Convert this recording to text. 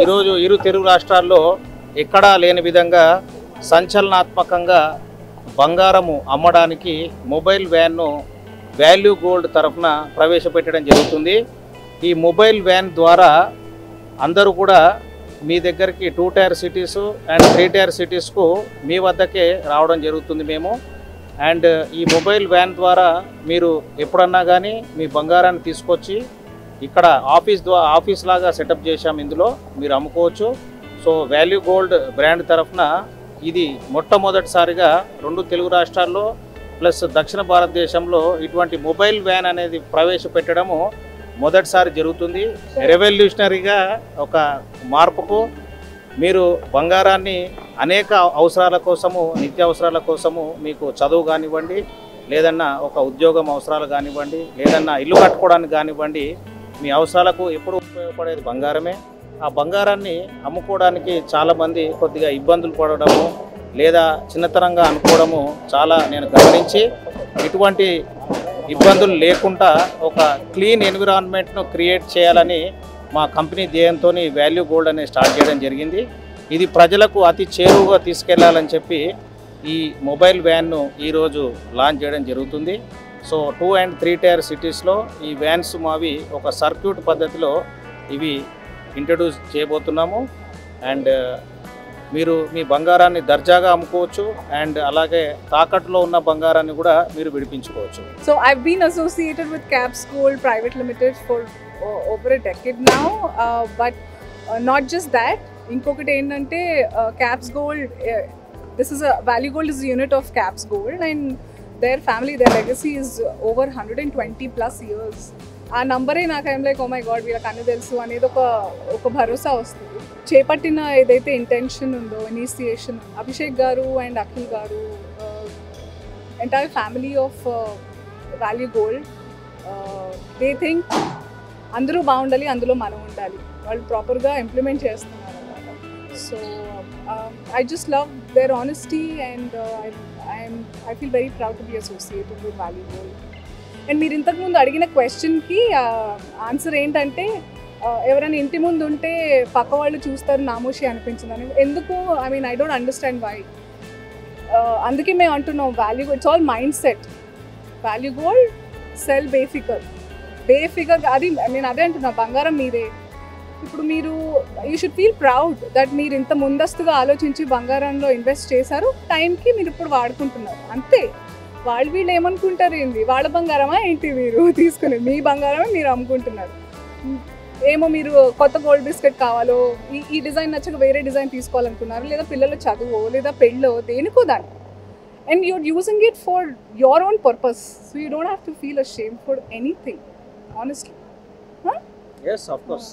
ఈరోజు ఇరు తెలుగు రాష్ట్రాల్లో ఎక్కడా లేని విధంగా సంచలనాత్మకంగా బంగారము అమ్మడానికి మొబైల్ వ్యాన్ను వాల్యూ గోల్డ్ తరఫున ప్రవేశపెట్టడం జరుగుతుంది. ఈ మొబైల్ వ్యాన్ ద్వారా అందరూ కూడా మీ దగ్గరికి 2 టైర్ సిటీస్ అండ్ 3 టైర్ సిటీస్కు మీ వద్దకే రావడం జరుగుతుంది మేము. అండ్ ఈ మొబైల్ వ్యాన్ ద్వారా మీరు ఎప్పుడన్నా కానీ మీ బంగారాన్ని తీసుకొచ్చి ఇక్కడ ఆఫీస్ లాగా సెటప్ చేశాం, ఇందులో మీరు అమ్ముకోవచ్చు. సో వాల్యూ గోల్డ్ బ్రాండ్ తరఫున ఇది మొట్టమొదటిసారిగా 2 తెలుగు రాష్ట్రాల్లో ప్లస్ దక్షిణ భారతదేశంలో ఇటువంటి మొబైల్ వ్యాన్ అనేది ప్రవేశపెట్టడము మొదటిసారి జరుగుతుంది. రెవల్యూషనరీగా ఒక మార్పుకు మీరు బంగారాన్ని అనేక అవసరాల కోసము, నిత్యావసరాల కోసము, మీకు చదువు కానివ్వండి, లేదన్నా ఒక ఉద్యోగం అవసరాలు కానివ్వండి, లేదన్నా ఇల్లు కట్టుకోవడానికి కానివ్వండి, మీ అవసరాలకు ఎప్పుడు ఉపయోగపడేది బంగారమే. ఆ బంగారాన్ని అమ్ముకోవడానికి చాలామంది కొద్దిగా ఇబ్బందులు పడడము లేదా చిన్నతనంగా అనుకోవడము చాలా నేను గమనించి, ఇటువంటి ఇబ్బందులు లేకుండా ఒక క్లీన్ ఎన్విరాన్మెంట్ను క్రియేట్ చేయాలని మా కంపెనీ ధ్యేయంతో వాల్యూ గోల్డ్ అనేది స్టార్ట్ చేయడం జరిగింది. ఇది ప్రజలకు అతి చేరువుగా తీసుకెళ్లాలని చెప్పి ఈ మొబైల్ వ్యాన్ను ఈరోజు లాంచ్ చేయడం జరుగుతుంది. సో 2 and 3 టైర్ సిటీస్లో ఈ వ్యాన్స్ మావి ఒక సర్క్యూట్ పద్ధతిలో ఇవి ఇంట్రడ్యూస్ చేయబోతున్నాము. అండ్ మీరు మీ బంగారాన్ని దర్జాగా అమ్ముకోవచ్చు అండ్ అలాగే తాకట్టులో ఉన్న బంగారాన్ని కూడా మీరు విడిపించుకోవచ్చు. So I've been associated with Caps Gold Private Limited for over a decade now, but not just that. Inkokati endante Caps Gold, this is a Value Gold is a unit of Caps Gold, and their family, their legacy is over 120 plus years. ఆ నంబరే నాకు I'm like, oh my God, వీళ్ళకి అన్నీ తెలుసు అనేది ఒక భరోసా వస్తుంది. చేపట్టిన ఏదైతే ఇంటెన్షన్ ఉందో, ఇనిషియేషన్, అభిషేక్ గారు అండ్ అఖిల్ గారు, entire family of value gold, they think అందరూ బాగుండాలి, అందులో మనం ఉండాలి, వాళ్ళు ప్రాపర్గా ఇంప్లిమెంట్ చేస్తున్నారు అన్నమాట. So I just love their honesty and I feel very proud to be associated with Value Gold. And మీరు ఇంతకుముందు అడిగిన క్వశ్చన్కి ఆన్సర్ ఏంటంటే, ఎవరైనా ఇంటి ముందు ఉంటే పక్క వాళ్ళు చూస్తారు నామోషి అనిపించిందని. ఎందుకు? I mean I don't understand why. అందుకే మేము అంటున్నాం value gold, it's all mindset. Value gold, sell బేఫికర్. అది నేను అదే అంటున్నా, బంగారం మీదే. ఇప్పుడు మీరు you should feel proud that మీరు ఇంత ముందస్తుగా ఆలోచించి బంగారంలో ఇన్వెస్ట్ చేశారు, టైంకి మీరు ఇప్పుడు వాడుకుంటున్నారు, అంతే. వీళ్ళు ఏమనుకుంటారు, ఏంది వాళ్ళ బంగారమా ఏంటి మీరు తీసుకుని, మీ బంగారమే మీరు అమ్ముకుంటున్నారు. ఏమో మీరు కొత్త గోల్డ్ బిస్కెట్ కావాలో, ఈ డిజైన్ నచ్చక వేరే డిజైన్ తీసుకోవాలనుకున్నారు, లేదా పిల్లల చదువు లేదా పెళ్ళో దేనికో దాన్ని. And you're using it for your own purpose, so you don't have to feel ashamed for anything, honestly. Yes, of course.